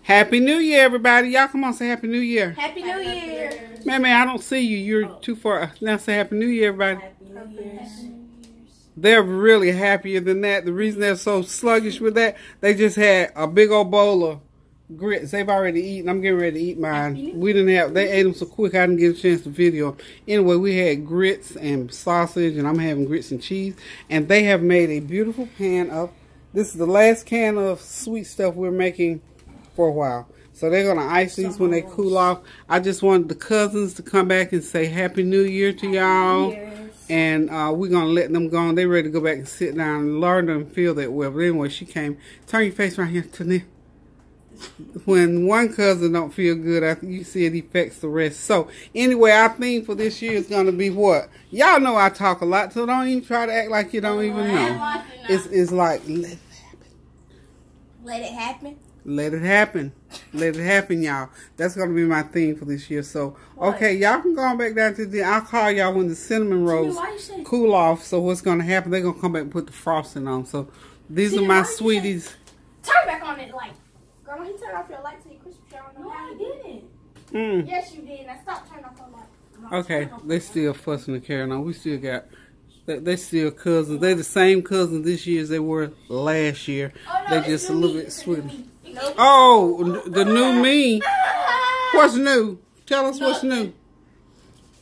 Happy New Year, everybody. Y'all come on, say Happy New Year. Happy New Year. Man, I don't see you. You're too far. Now say Happy New Year, everybody. Happy New Year. They're really happier than that. The reason they're so sluggish with that, they just had a big old bowl of grits. They've already eaten. I'm getting ready to eat mine. We didn't have, they ate them so quick I didn't get a chance to video. Anyway, we had grits and sausage, and I'm having grits and cheese. And they have made a beautiful pan of, this is the last can of sweet stuff we're making for a while. So they're going to ice these when they cool off. I just wanted the cousins to come back and say Happy New Year to y'all. And we're going to let them go on. They're ready to go back and sit down and learn them feel that well. But anyway, she came. Turn your face right here to me. When one cousin don't feel good, you see it affects the rest. So anyway, our theme for this year is going to be what? Y'all know I talk a lot, so don't even try to act like you don't even know. It's like, let it happen. Let it happen? Let it happen. Let it happen, y'all. That's going to be my theme for this year. So, okay, y'all can go on back down to the, I'll call y'all when the cinnamon rolls cool off. So what's going to happen, they're going to come back and put the frosting on. So these are my sweeties. Turn back on that light. Girl, when you turn off your light to your Christmas tree, I don't know how you didn't. Yes, you did. Now stop turning off your light. Okay, they still fussing and carrying on. We still got, they still cousins. They're the same cousins this year as they were last year. Oh, no, they're just a little bit sweeter. Nope. Oh, the new me. What's new? Tell us what's new.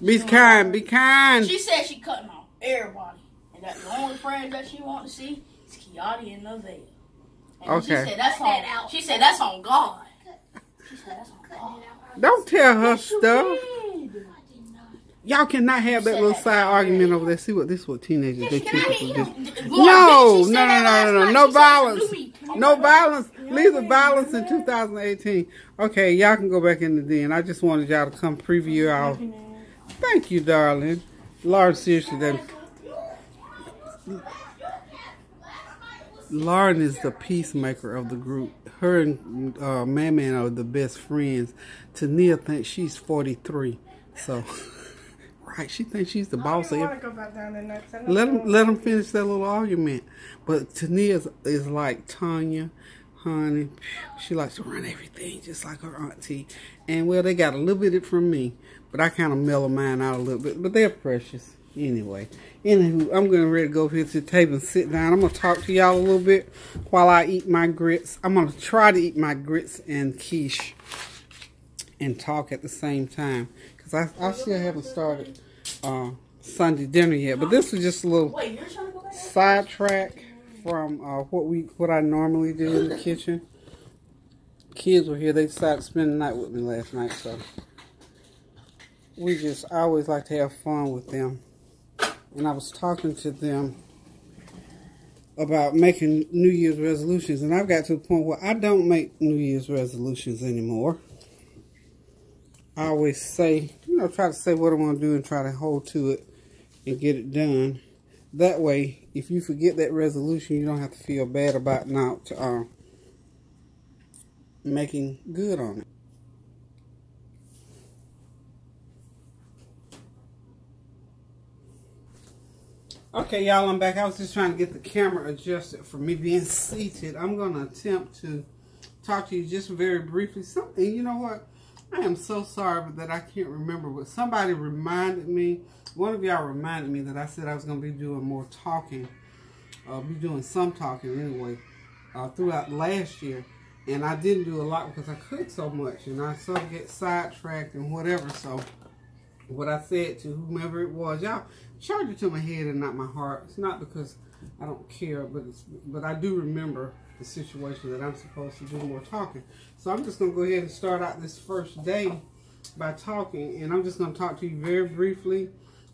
Be kind. Be kind. She said she cutting off everybody. And that the only friends that she want to see is Kiati and Nevaeh. And Okay. She said that's on God. She said that's on God. Don't tell her stuff. Y'all cannot have that little side argument over there. See what this is what teenagers they typically do. No violence. No violence. Leave the violence in 2018. Okay, y'all can go back in the den. I just wanted y'all to come preview our. Thank you, darling. Lauren, seriously, that. Lauren is the peacemaker of the group. Her and Man are the best friends. Tania thinks she's 43. So, right, she thinks she's the boss of it. Let them finish that little argument. But Tania is like Tanya, honey. She likes to run everything just like her auntie. And, well, they got a little bit of it from me. But I kind of mellow mine out a little bit. But they're precious. Anyway, I'm getting ready to go over here to the table and sit down. I'm going to talk to y'all a little bit while I eat my grits. I'm going to try to eat my grits and quiche and talk at the same time. Because I still haven't started Sunday dinner yet. But this is just a little sidetrack from what I normally do in the kitchen. Kids were here. They decided to spend the night with me last night. So I always like to have fun with them. And I was talking to them about making New Year's resolutions. And I've got to the point where I don't make New Year's resolutions anymore. I always say, try to say what I want to do and try to hold to it and get it done. That way, if you forget that resolution, you don't have to feel bad about not making good on it. Okay, y'all, I'm back. I was just trying to get the camera adjusted for me being seated. I'm going to attempt to talk to you just very briefly. Something, you know what? I am so sorry that I can't remember, but somebody reminded me, one of y'all reminded me that I said I was going to be doing more talking, be doing some talking anyway, throughout last year. And I didn't do a lot because I cooked so much, and I sort of get sidetracked and whatever. So what I said to whomever it was, y'all, charge it to my head and not my heart. It's not because I don't care, but I do remember the situation that I'm supposed to do more talking. So I'm just going to go ahead and start out this first day by talking. And I'm just going to talk to you very briefly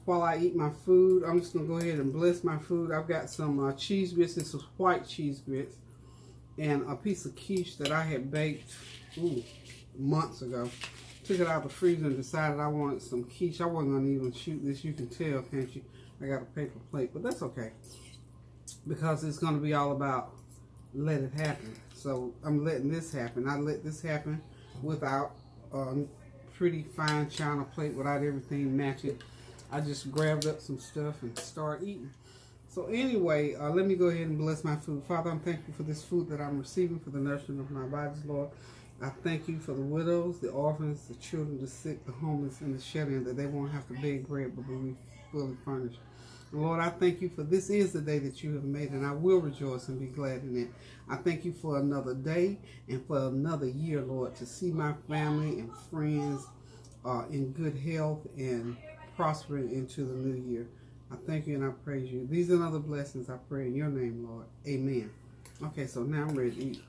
while I eat my food. I'm just going to go ahead and bless my food. I've got some cheese grits and some white cheese grits. And a piece of quiche that I had baked months ago. Took it out of the freezer and decided I wanted some quiche. I wasn't going to even shoot this. You can tell, can't you? I got a paper plate, but that's okay. Because it's going to be all about let it happen. So I'm letting this happen. I let this happen without a pretty fine china plate, without everything matching. I just grabbed up some stuff and started eating. So anyway, let me go ahead and bless my food. Father, I'm thankful for this food that I'm receiving for the nourishment of my bodies, Lord. I thank you for the widows, the orphans, the children, the sick, the homeless, and the shut-in, that they won't have to beg bread but will be fully furnished. And Lord, I thank you for this is the day that you have made, and I will rejoice and be glad in it. I thank you for another day and for another year, Lord, to see my family and friends in good health and prospering into the new year. I thank you and I praise you. These and other blessings I pray in your name, Lord. Amen. Okay, so now I'm ready to eat.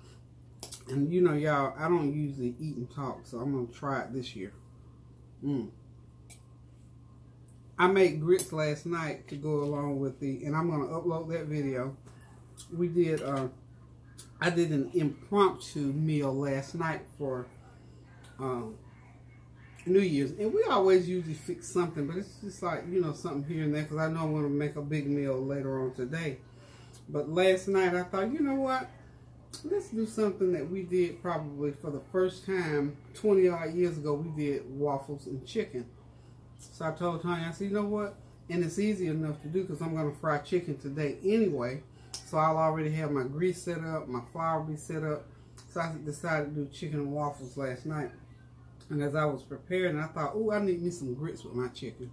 And you know, y'all, I don't usually eat and talk, so I'm going to try it this year. I made grits last night to go along with and I'm going to upload that video. We did, I did an impromptu meal last night for New Year's. And we always usually fix something, but it's just like, you know, something here and there, because I know I'm going to make a big meal later on today. But last night I thought, you know what? Let's do something that we did probably for the first time 20 odd years ago. We did waffles and chicken. So I told Tanya, I said, you know what? And it's easy enough to do because I'm going to fry chicken today anyway. So I'll already have my grease set up, my flour will be set up. So I decided to do chicken and waffles last night. And as I was preparing, I thought, oh, I need me some grits with my chicken.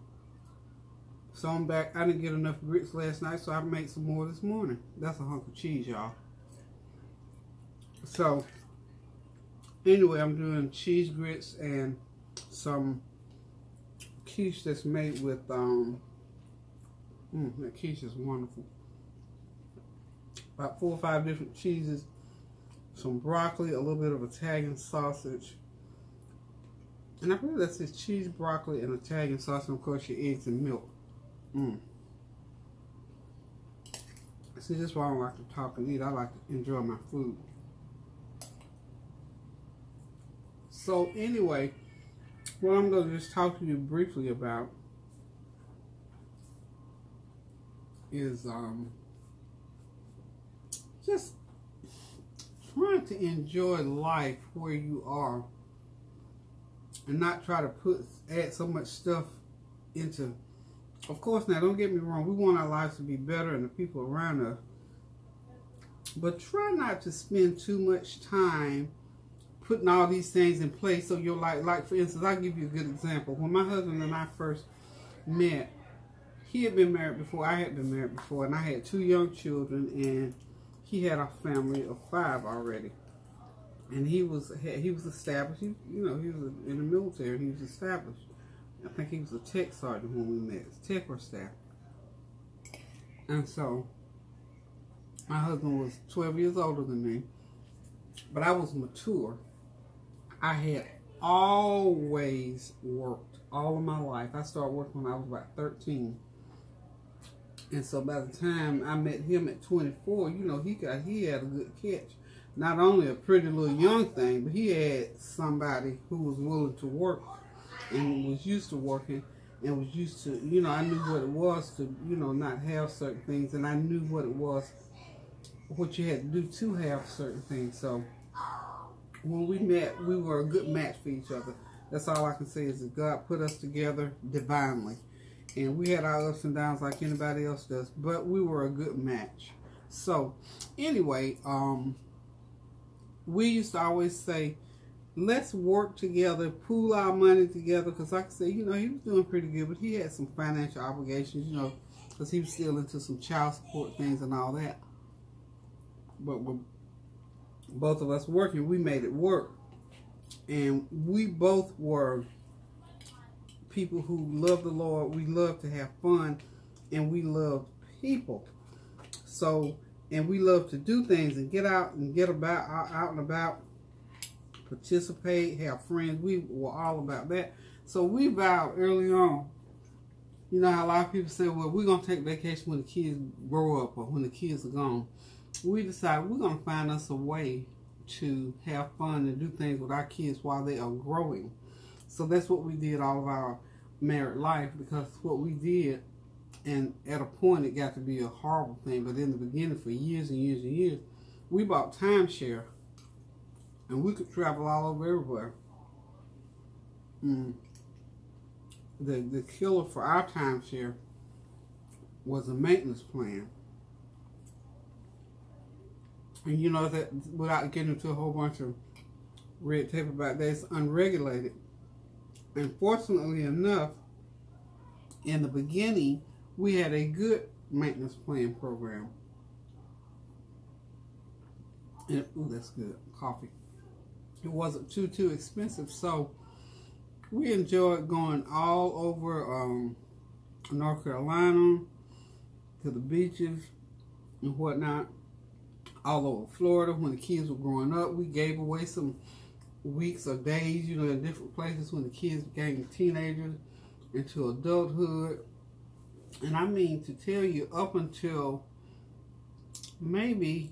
So I'm back. I didn't get enough grits last night, so I made some more this morning. That's a hunk of cheese, y'all. So, anyway, I'm doing cheese grits and some quiche that's made with, that quiche is wonderful. About 4 or 5 different cheeses, some broccoli, a little bit of Italian sausage. And I believe that's just cheese, broccoli, and Italian sausage, and of course your eggs and milk. See, this is why I don't like to talk and eat. I like to enjoy my food. So anyway, what I'm going to just talk to you briefly about is just trying to enjoy life where you are and not try to add so much stuff into. Of course, now don't get me wrong, we want our lives to be better and the people around us, but try not to spend too much time putting all these things in place. So you're like for instance, I'll give you a good example. When my husband and I first met, he had been married before, I had been married before, and I had 2 young children, and he had a family of 5 already. And he was established. You know, he was in the military. He was established. I think he was a tech sergeant when we met, tech or staff. And so my husband was 12 years older than me, but I was mature. I had always worked all of my life. I started working when I was about 13. And so by the time I met him at 24, you know, he had a good catch. Not only a pretty little young thing, but he had somebody who was willing to work and was used to working and was used to, you know, I knew what it was to, you know, not have certain things, and I knew what it was, what you had to do to have certain things. So when we met, we were a good match for each other. That's all I can say is that God put us together divinely. And we had our ups and downs like anybody else does, but we were a good match. So anyway, we used to always say, let's work together, pool our money together, because like I said, you know, he was doing pretty good, but he had some financial obligations, you know, because he was still into some child support things and all that. But with both of us working, we made it work. And we both were people who loved the Lord. We loved to have fun, and we loved people. So, and we loved to do things and get out and get out and about, participate, have friends. We were all about that. So we vowed early on, you know how a lot of people say, well, we're going to take vacation when the kids grow up or when the kids are gone. We decided we're going to find us a way to have fun and do things with our kids while they are growing. So that's what we did all of our married life, because what we did, and at a point it got to be a horrible thing, but in the beginning for years and years and years, we bought timeshare, and we could travel all over everywhere. The killer for our timeshare was a maintenance plan. And you know that, without getting into a whole bunch of red tape about that. It's unregulated. And fortunately enough, in the beginning, we had a good maintenance plan program. And, ooh, that's good. Coffee. It wasn't too expensive, so we enjoyed going all over North Carolina, to the beaches and whatnot, all over Florida. When the kids were growing up, we gave away some weeks or days, you know, in different places when the kids became teenagers into adulthood. And I mean, to tell you, up until maybe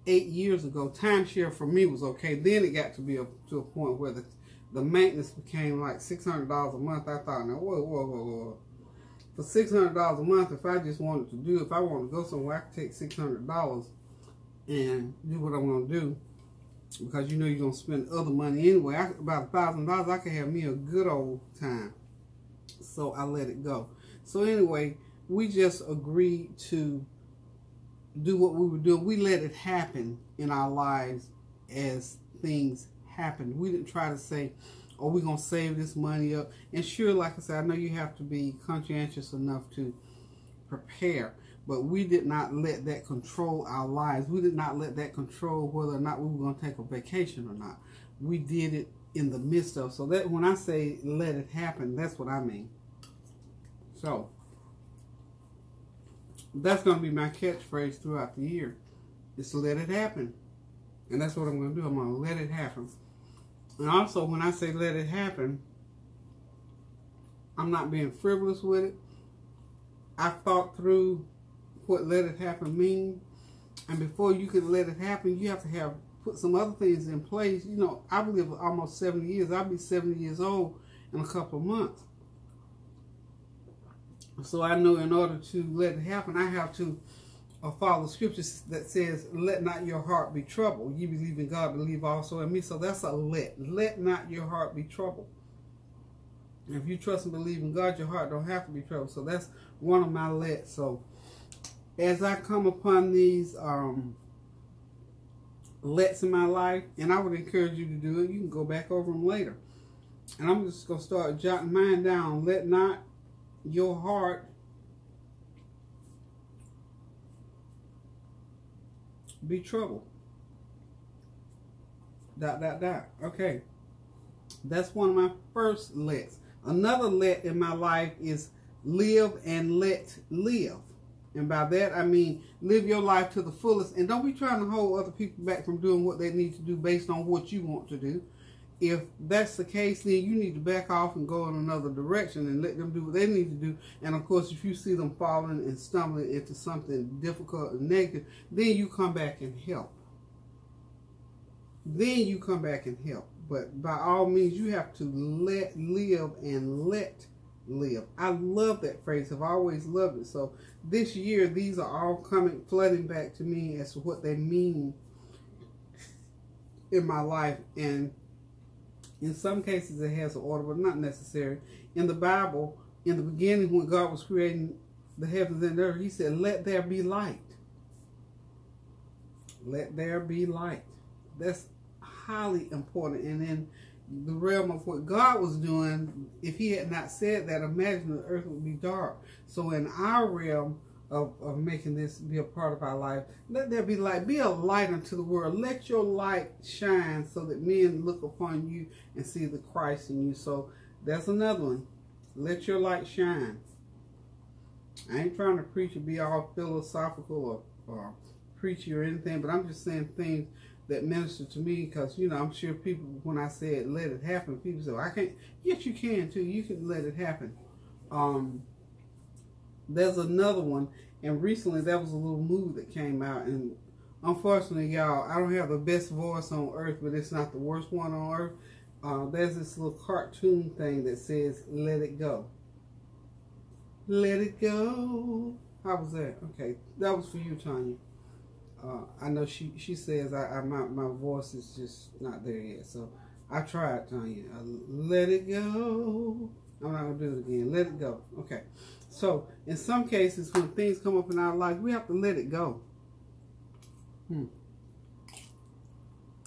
8 years ago, timeshare for me was okay. Then it got to be to a point where the maintenance became like $600 a month. I thought, now, whoa. For $600 a month, if I just wanted to do, if I wanted to go somewhere, I could take $600 and do what I want to do. Because you know you're going to spend other money anyway. About $1,000, I could have me a good old time. So I let it go. So anyway, we just agreed to do what we were doing. We let it happen in our lives as things happened. We didn't try to say, oh, we're going to save this money up. And sure, like I said, I know you have to be conscientious enough to prepare. But we did not let that control our lives. We did not let that control whether or not we were going to take a vacation or not. We did it in the midst of. So that when I say let it happen, that's what I mean. So that's going to be my catchphrase throughout the year. Is let it happen. And that's what I'm going to do. I'm going to let it happen. And also, when I say let it happen, I'm not being frivolous with it. I thought through what let it happen means. And before you can let it happen, you have to put some other things in place. You know, I've lived almost 70 years. I'll be 70 years old in a couple of months. So I know in order to let it happen, I have to follow scriptures that says, let not your heart be troubled. You believe in God, believe also in me. So that's a let. Let not your heart be troubled. If you trust and believe in God, your heart don't have to be troubled. So that's one of my lets. So as I come upon these lets in my life, and I would encourage you to do it, you can go back over them later. And I'm just going to start jotting mine down. Let not your heart be troubled. ... Okay. That's one of my first lets. Another let in my life is live and let live. And by that, I mean live your life to the fullest. And don't be trying to hold other people back from doing what they need to do based on what you want to do. If that's the case, then you need to back off and go in another direction and let them do what they need to do. And of course, if you see them falling and stumbling into something difficult and negative, then you come back and help. But by all means, you have to let live and let live. I love that phrase. I've always loved it. So this year, these are all flooding back to me as to what they mean in my life. And in some cases, it has an order, but not necessary. In the Bible, in the beginning, when God was creating the heavens and the earth, he said, let there be light. Let there be light. That's highly important. And in the realm of what God was doing, if he had not said that, imagine the earth would be dark. So in our realm of making this be a part of our life, let there be light. Be a light unto the world. Let your light shine so that men look upon you and see the Christ in you. So that's another one. Let your light shine. I ain't trying to preach or be all philosophical or preachy or anything, but I'm just saying things that minister to me, because, you know, I'm sure people, when I said let it happen, people say, well, I can't. Yes, you can too. You can let it happen. There's another one, and recently there was a little movie that came out, and unfortunately, y'all, I don't have the best voice on earth, but it's not the worst one on earth. There's this little cartoon thing that says, let it go. Let it go. How was that? Okay, that was for you, Tanya. I know she says my voice is just not there yet, so I tried, Tanya. Let it go. I'm not going to do it again. Let it go. Okay. So, in some cases, when things come up in our life, we have to let it go.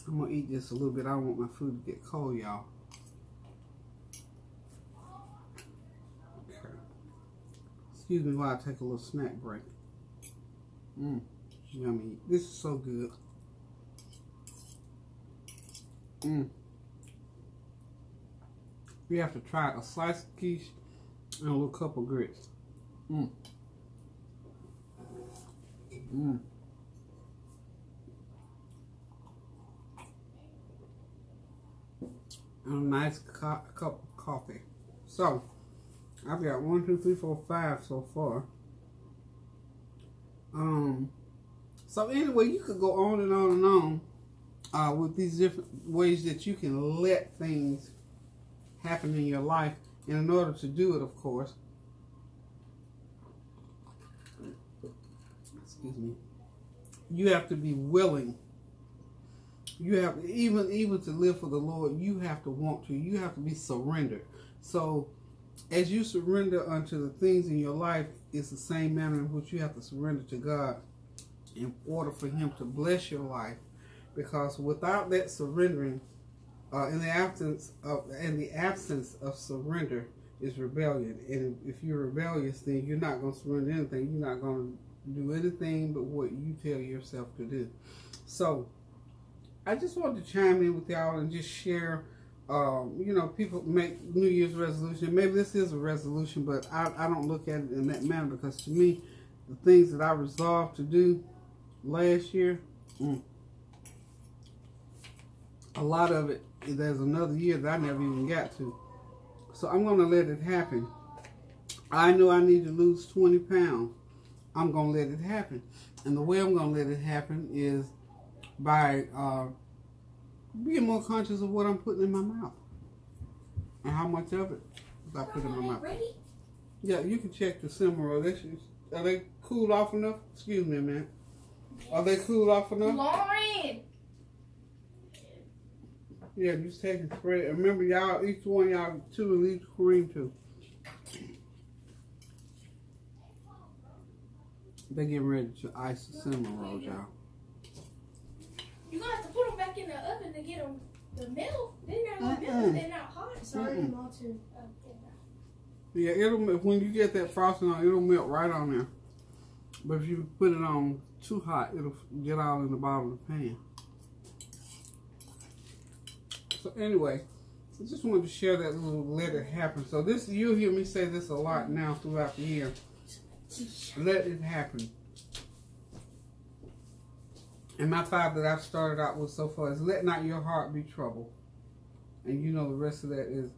I'm going to eat just a little bit. I don't want my food to get cold, y'all. Okay. Excuse me while I take a little snack break. Yummy. This is so good. You have to try a slice of quiche and a little cup of grits. And a nice cup of coffee. So, I've got 1, 2, 3, 4, 5 so far. So anyway, you could go on and on and on with these different ways that you can let things happen in your life. And in order to do it, of course, excuse me, you have to be willing. You have even to live for the Lord, you have to want to. You have to be surrendered. So as you surrender unto the things in your life, it's the same manner in which you have to surrender to God in order for Him to bless your life. Because without that surrendering, in the absence of surrender is rebellion. And if you're rebellious, then you're not going to surrender anything. You're not going to do anything but what you tell yourself to do. So I just wanted to chime in with y'all and just share. You know, people make New Year's resolution. Maybe this is a resolution, but I don't look at it in that manner, because to me, the things that I resolved to do last year, a lot of it, there's another year that I never even got to. So I'm going to let it happen. I know I need to lose 20 pounds. I'm going to let it happen. And the way I'm going to let it happen is by being more conscious of what I'm putting in my mouth and how much of it I put in my mouth. Ready? Yeah, you can check the simmer. Are they cooled off enough? Excuse me, man. Are they cooled off enough? Lauren! Yeah, just take and spread it. Remember, y'all, each one y'all two and leave the cream too. They're getting ready to ice the cinnamon rolls, y'all. You're going to have to put them back in the oven to get them the milk. They're not milk, they're not hot. Sorry, melted. Yeah, it'll when you get that frosting on, it'll melt right on there. But if you put it on too hot, it'll get all in the bottom of the pan. So anyway, I just wanted to share that little let it happen. So this, you'll hear me say this a lot now throughout the year. Let it happen. And my 5 that I've started out with so far is let not your heart be troubled. And you know the rest of that is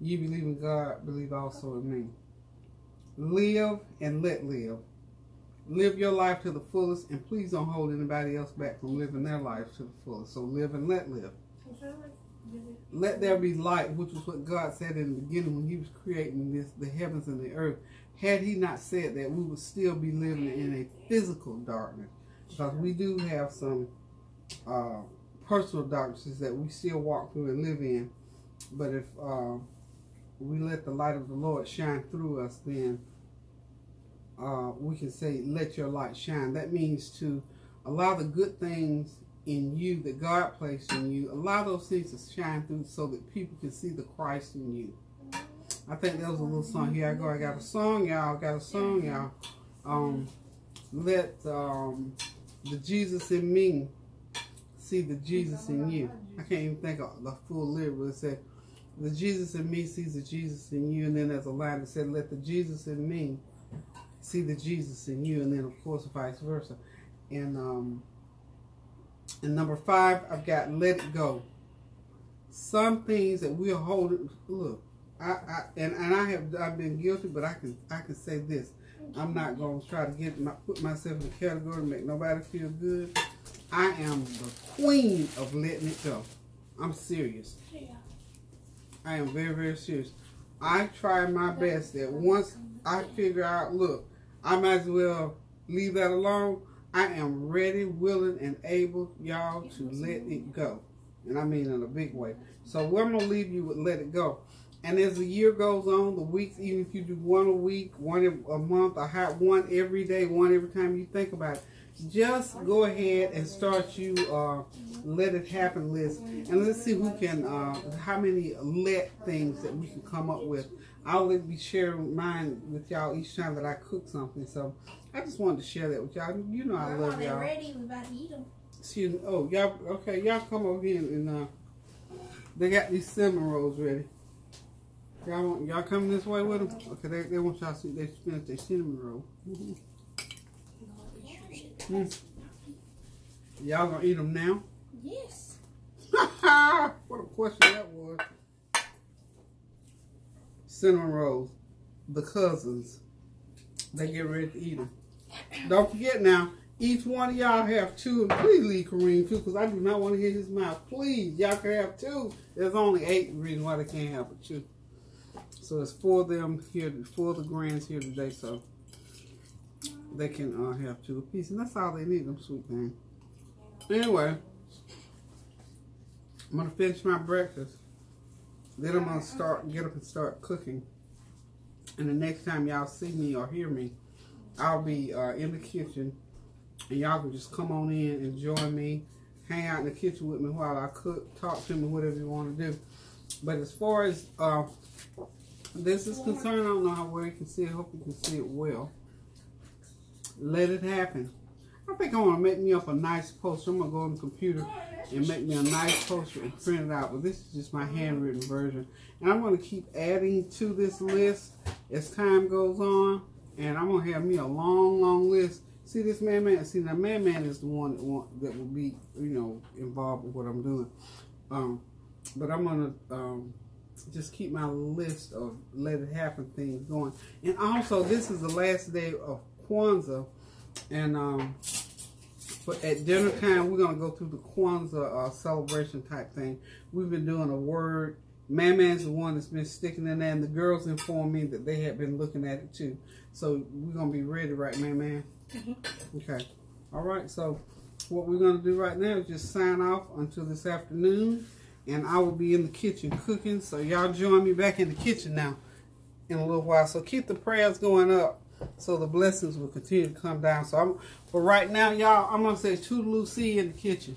you believe in God, believe also in me. Live and let live. Live your life to the fullest, and please don't hold anybody else back from living their life to the fullest. So live and let live. Let there be light, which was what God said in the beginning when He was creating the heavens and the earth. Had He not said that, we would still be living in a physical darkness. Because we do have some personal darknesses that we still walk through and live in. But if we let the light of the Lord shine through us, then we can say, let your light shine. That means to allow the good things in you that God placed in you, allow those things to shine through so that people can see the Christ in you. I think that was a little song. Here I go. I got a song, y'all. Let the Jesus in me see the Jesus in you. I can't even think of the full lyric, but it said, the Jesus in me sees the Jesus in you. And then there's a line that said, let the Jesus in me see the Jesus in you. And then, of course, vice versa. And number 5, I've got let it go. Some things that we're holding, look, I've been guilty, but I can say this. I'm not going to try to put myself in the category and make nobody feel good. I am the queen of letting it go. I'm serious. I am very, very serious. I try my best that once I figure out, look, I might as well leave that alone. I am ready, willing, and able, y'all, to let it go. And I mean in a big way. So we're going to leave you with let it go. And as the year goes on, the weeks, even if you do one a week, one a month, one every day, one every time you think about it, just go ahead and start you let it happen list, and let's see who can how many let things that we can come up with. I'll be sharing mine with y'all each time that I cook something, so I just wanted to share that with y'all. You know I love y'all. Ready, we about to eat them. Excuse me. Oh, y'all, okay, y'all come over here and they got these cinnamon rolls ready. Y'all coming this way with them? Okay, they want y'all to see they finish their cinnamon roll. Y'all gonna eat them now? Yes. What a question that was. Cinnamon rolls, the cousins. They get ready to eat them. Don't forget now, each one of y'all have 2, and please leave Kareem too, because I do not want to hear his mouth. Please, y'all can have 2. There's only 8 reasons why they can't have but 2. So it's 4 of them here, 4 of the grands here today, so they can have 2 apiece, and that's all they need, them sweet things. Anyway, I'm gonna finish my breakfast. Then I'm gonna get up and start cooking. And the next time y'all see me or hear me, I'll be in the kitchen, and y'all can just come on in and join me, hang out in the kitchen with me while I cook, talk to me, whatever you want to do. But as far as this is concerned, I don't know how well you can see it. I hope you can see it well. Let it happen. I think I want to make me up a nice poster. I'm going to go on the computer and make me a nice poster and print it out. But this is just my handwritten version. And I'm going to keep adding to this list as time goes on. And I'm going to have me a long, long list. See this Man-Man? See, now Man-Man is the one that will be, you know, involved with what I'm doing. But I'm going to just keep my list of let it happen things going. And also, this is the last day of Kwanzaa. And but at dinner time, we're going to go through the Kwanzaa celebration type thing. We've been doing a word. Man-Man's the one that's been sticking in there, and the girls informed me that they had been looking at it too. So we're going to be ready, right, Man-Man? Okay. All right, so what we're going to do right now is just sign off until this afternoon, and I will be in the kitchen cooking. So y'all join me back in the kitchen now in a little while. So keep the prayers going up, so the blessings will continue to come down. So for right now, y'all, I'm going to say toodaloo, see you in the kitchen.